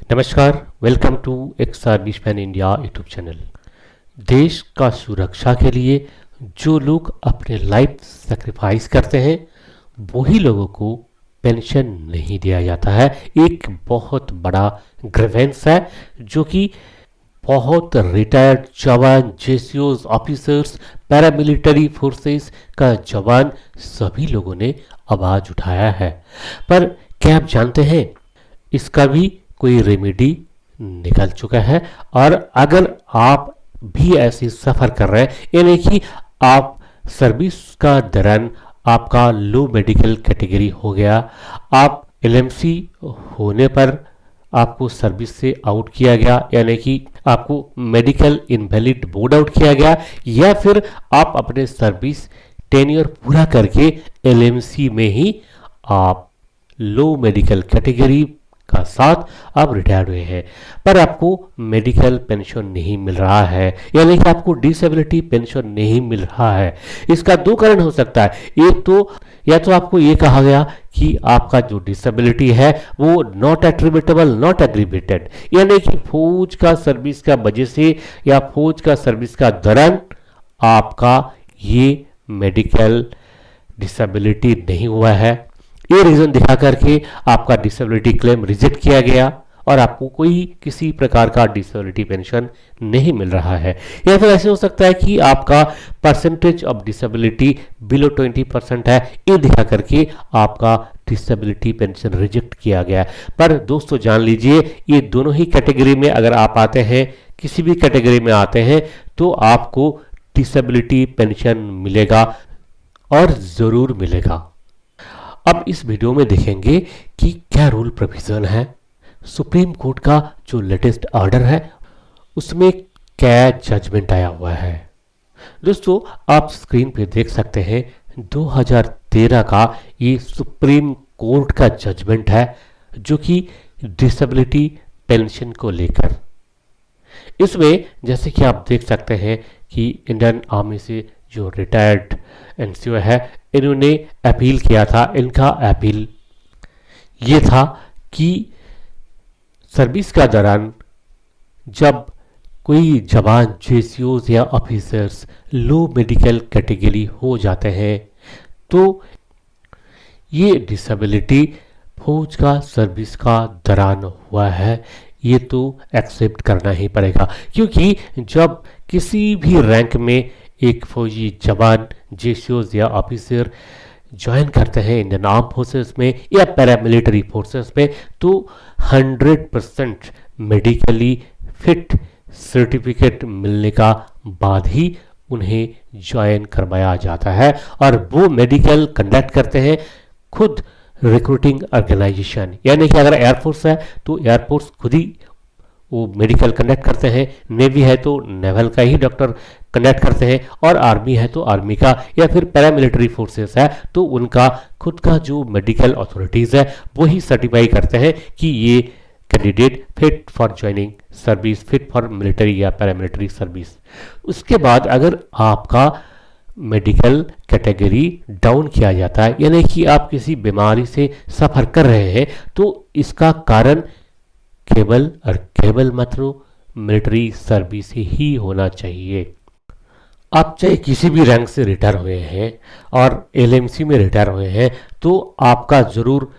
नमस्कार, welcome to ex serviceman India YouTube channel. देश का सुरक्षा के लिए जो लोग अपने लाइफ सेक्रीफाइस करते हैं वही लोगों को पेंशन नहीं दिया जाता है। एक बहुत बड़ा ग्रीवेंस है जो कि बहुत रिटायर्ड जवान, जेसीओज, ऑफिसर्स, पैरामिलिट्री फोर्सेस का जवान सभी लोगों ने आवाज उठाया है। पर क्या आप जानते हैं इसका भी कोई रेमेडी निकल चुका है। और अगर आप भी ऐसे सफ़र कर रहे हैं, यानी कि आप सर्विस का दौरान आपका लो मेडिकल कैटेगरी हो गया, आप एलएमसी होने पर आपको सर्विस से आउट किया गया, यानी कि आपको मेडिकल इनवैलिड बोर्ड आउट किया गया, या फिर आप अपने सर्विस टेन्योर पूरा करके एलएमसी में ही आप लो मेडिकल कैटेगरी का साथ आप रिटायर्ड हुए हैं, पर आपको मेडिकल पेंशन नहीं मिल रहा है, यानी कि आपको डिसेबिलिटी पेंशन नहीं मिल रहा है। इसका दो कारण हो सकता है। एक तो या तो आपको ये कहा गया कि आपका जो डिसेबिलिटी है वो नॉट एट्रीब्यूटेबल, नॉट एग्रीवेटेड, यानी कि फौज का सर्विस का वजह से या फौज का सर्विस का दौरान आपका ये मेडिकल डिसेबिलिटी नहीं हुआ है। ये रीजन दिखा करके आपका डिसेबिलिटी क्लेम रिजेक्ट किया गया और आपको कोई किसी प्रकार का डिसेबिलिटी पेंशन नहीं मिल रहा है। या फिर ऐसे हो सकता है कि आपका परसेंटेज ऑफ डिसेबिलिटी बिलो 20% है, ये दिखा करके आपका डिसेबिलिटी पेंशन रिजेक्ट किया गया। पर दोस्तों जान लीजिए, ये दोनों ही कैटेगरी में अगर आप आते हैं, किसी भी कैटेगरी में आते हैं, तो आपको डिसेबिलिटी पेंशन मिलेगा और ज़रूर मिलेगा। अब इस वीडियो में देखेंगे कि क्या रूल प्रोविजन है, सुप्रीम कोर्ट का जो लेटेस्ट ऑर्डर है उसमें क्या जजमेंट आया हुआ है। दोस्तों आप स्क्रीन पे देख सकते हैं 2013 का ये सुप्रीम कोर्ट का जजमेंट है जो कि डिसेबिलिटी पेंशन को लेकर। इसमें जैसे कि आप देख सकते हैं कि इंडियन आर्मी से जो रिटायर्ड एनसीओ है, इन्होंने अपील किया था। इनका अपील ये था कि सर्विस का दौरान जब कोई जवान, जेसीओज या ऑफिसर्स लो मेडिकल कैटेगरी हो जाते हैं तो ये डिसेबिलिटी फौज का सर्विस का दौरान हुआ है, ये तो एक्सेप्ट करना ही पड़ेगा। क्योंकि जब किसी भी रैंक में एक फौजी जवान, जेसीओज या ऑफिसर ज्वाइन करते हैं इंडियन आर्म फोर्सेस में या पैरामिलिट्री फोर्सेस में, तो 100% मेडिकली फिट सर्टिफिकेट मिलने का बाद ही उन्हें ज्वाइन करवाया जाता है। और वो मेडिकल कंडक्ट करते हैं खुद रिक्रूटिंग ऑर्गेनाइजेशन, यानी कि अगर एयरफोर्स है तो एयरफोर्स खुद ही वो मेडिकल कंडक्ट करते हैं, नेवी है तो नेवल का ही डॉक्टर कंडक्ट करते हैं, और आर्मी है तो आर्मी का, या फिर पैरामिलिट्री फोर्सेस है तो उनका खुद का जो मेडिकल अथॉरिटीज़ है वही सर्टिफाई करते हैं कि ये candidate fit for joining service, fit for military या पैरामिलिट्री सर्विस। उसके बाद अगर आपका मेडिकल कैटेगरी डाउन किया जाता है, यानी कि आप किसी बीमारी से सफ़र कर रहे हैं, तो इसका कारण केवल मात्र मिलिट्री सर्विस ही होना चाहिए। आप चाहे किसी भी रैंक से रिटायर हुए हैं और एलएमसी में रिटायर हुए हैं तो आपका ज़रूर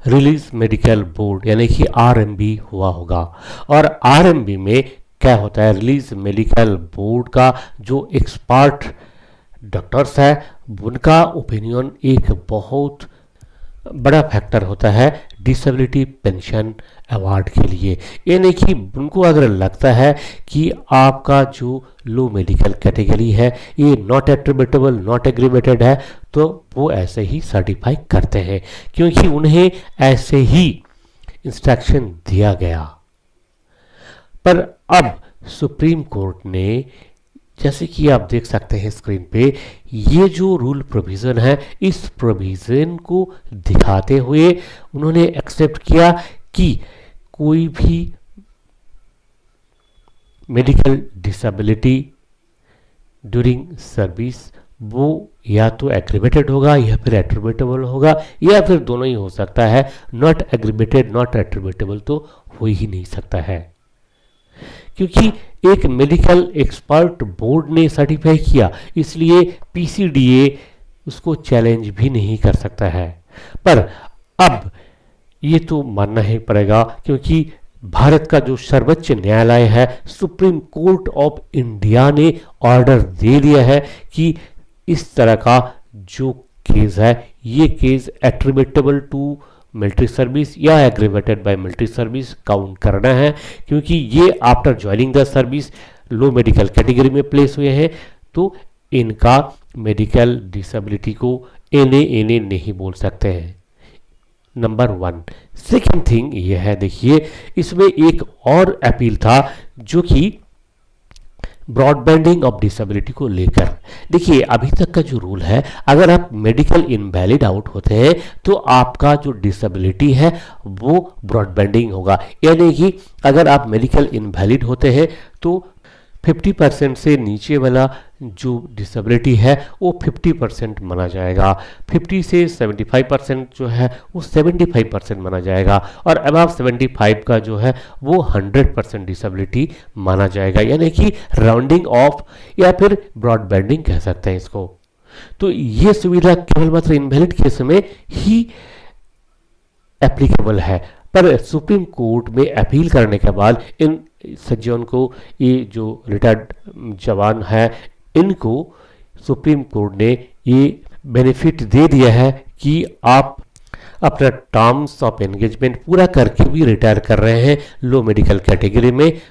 रिलीज मेडिकल बोर्ड यानी कि आरएमबी हुआ होगा। और आरएमबी में क्या होता है, रिलीज मेडिकल बोर्ड का जो एक्सपर्ट डॉक्टर्स है उनका ओपिनियन एक बहुत बड़ा फैक्टर होता है डिसेबिलिटी पेंशन अवार्ड के लिए। यानी कि उनको अगर लगता है कि आपका जो लो मेडिकल कैटेगरी है ये नॉट एट्रीब्यूटेबल, नॉट एग्रीवेटेड है, तो वो ऐसे ही सर्टिफाई करते हैं क्योंकि उन्हें ऐसे ही इंस्ट्रक्शन दिया गया। पर अब सुप्रीम कोर्ट ने, जैसे कि आप देख सकते हैं स्क्रीन पे, ये जो रूल प्रोविज़न है इस प्रोविज़न को दिखाते हुए उन्होंने एक्सेप्ट किया कि कोई भी मेडिकल डिसेबिलिटी ड्यूरिंग सर्विस वो या तो एग्रीवेटेड होगा या फिर एट्रीब्यूटेबल होगा या फिर दोनों ही हो सकता है। नॉट एग्रीवेटेड नॉट एट्रीब्यूटेबल तो हो ही नहीं सकता है, क्योंकि एक मेडिकल एक्सपर्ट बोर्ड ने सर्टिफाई किया, इसलिए पीसीडीए उसको चैलेंज भी नहीं कर सकता है। पर अब ये तो मानना ही पड़ेगा, क्योंकि भारत का जो सर्वोच्च न्यायालय है, सुप्रीम कोर्ट ऑफ इंडिया ने ऑर्डर दे दिया है कि इस तरह का जो केस है, ये case attributable to military service या aggravated by military service count करना है, क्योंकि ये after joining the service low medical category में प्लेस हुए हैं, तो इनका मेडिकल डिसेबिलिटी को एने नहीं बोल सकते हैं। नंबर 1। सेकेंड थिंग ये है, देखिए इसमें एक और अपील था जो कि ब्रॉडबैंडिंग ऑफ डिसेबिलिटी को लेकर। देखिए अभी तक का जो रूल है, अगर आप मेडिकल इनवैलिड आउट होते हैं तो आपका जो डिसेबिलिटी है वो ब्रॉडबैंडिंग होगा, यानी कि अगर आप मेडिकल इनवैलिड होते हैं तो 50% से नीचे वाला जो डिसेबिलिटी है वो 50% माना जाएगा, 50 से 75% जो है वो 75% माना जाएगा, और अबव 75 का जो है वो 100% डिसेबिलिटी माना जाएगा, यानी कि राउंडिंग ऑफ या फिर ब्रॉडबैंडिंग कह सकते हैं इसको। तो ये सुविधा केवल मात्र इनवैलिड केस में ही एप्लीकेबल है। पर सुप्रीम कोर्ट में अपील करने के बाद इन सज्जन को, ये जो रिटायर्ड जवान है, इनको सुप्रीम कोर्ट ने ये बेनिफिट दे दिया है कि आप अपना टर्म्स ऑफ एंगेजमेंट पूरा करके भी रिटायर कर रहे हैं लो मेडिकल कैटेगरी में,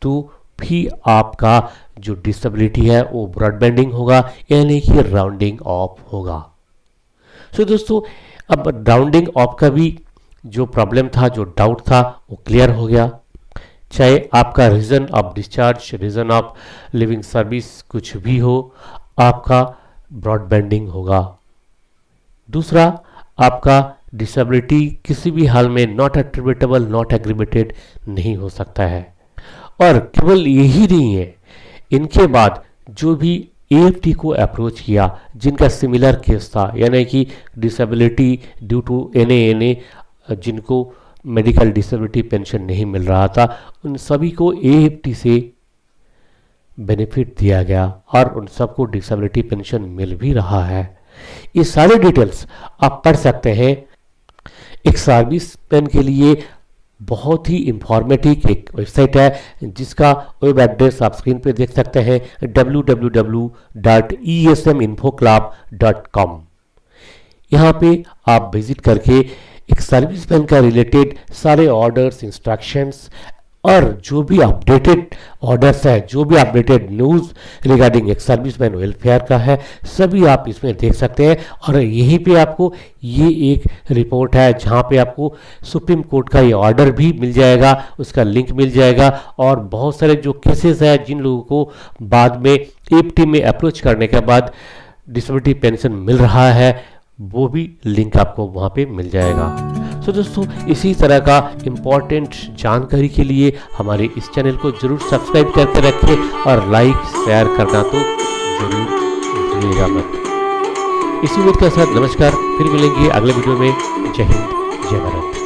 तो भी आपका जो डिसेबिलिटी है वो ब्रॉडबैंडिंग होगा, यानी कि राउंडिंग ऑफ होगा। सो दोस्तों, अब राउंडिंग ऑफ का भी जो प्रॉब्लम था, जो डाउट था, वो क्लियर हो गया। चाहे आपका reason of discharge, reason of living service कुछ भी हो, आपका ब्रॉडबैंडिंग होगा। दूसरा, आपका डिसेबिलिटी किसी भी हाल में नॉट एट्रीब्यूटेबल नॉट एग्रीवेटेड नहीं हो सकता है। और केवल यही नहीं है, इनके बाद जो भी एएफटी को अप्रोच किया, जिनका सिमिलर केस था, यानी कि डिसेबिलिटी ड्यू टू एनए, जिनको मेडिकल डिसेबिलिटी पेंशन नहीं मिल रहा था, उन सभी को एएफटी से बेनिफिट दिया गया और उन सबको डिसेबिलिटी पेंशन मिल भी रहा है। ये सारे डिटेल्स आप पढ़ सकते हैं। एक सर्विस मैन के लिए बहुत ही इंफॉर्मेटिव एक वेबसाइट है, जिसका वेब एड्रेस आप स्क्रीन पे देख सकते हैं, www.esminfoclub.com। यहाँ पे आप विजिट करके एक सर्विसमैन का रिलेटेड सारे ऑर्डर्स, इंस्ट्रक्शंस और जो भी अपडेटेड ऑर्डर्स है, जो भी अपडेटेड न्यूज़ रिगार्डिंग एक सर्विसमैन वेलफेयर का है, सभी आप इसमें देख सकते हैं। और यहीं पे आपको ये एक रिपोर्ट है जहाँ पे आपको सुप्रीम कोर्ट का ये ऑर्डर भी मिल जाएगा, उसका लिंक मिल जाएगा, और बहुत सारे जो केसेस हैं जिन लोगों को बाद में एएफटी में अप्रोच करने के बाद डिसेबिलिटी पेंशन मिल रहा है, वो भी लिंक आपको वहाँ पे मिल जाएगा। सो दोस्तों, इसी तरह का इम्पोर्टेंट जानकारी के लिए हमारे इस चैनल को जरूर सब्सक्राइब करके रखें और लाइक शेयर करना तो जरूर भूलिएगा मत। इसी उम्मीद के साथ नमस्कार, फिर मिलेंगे अगले वीडियो में। जय हिंद, जय भारत।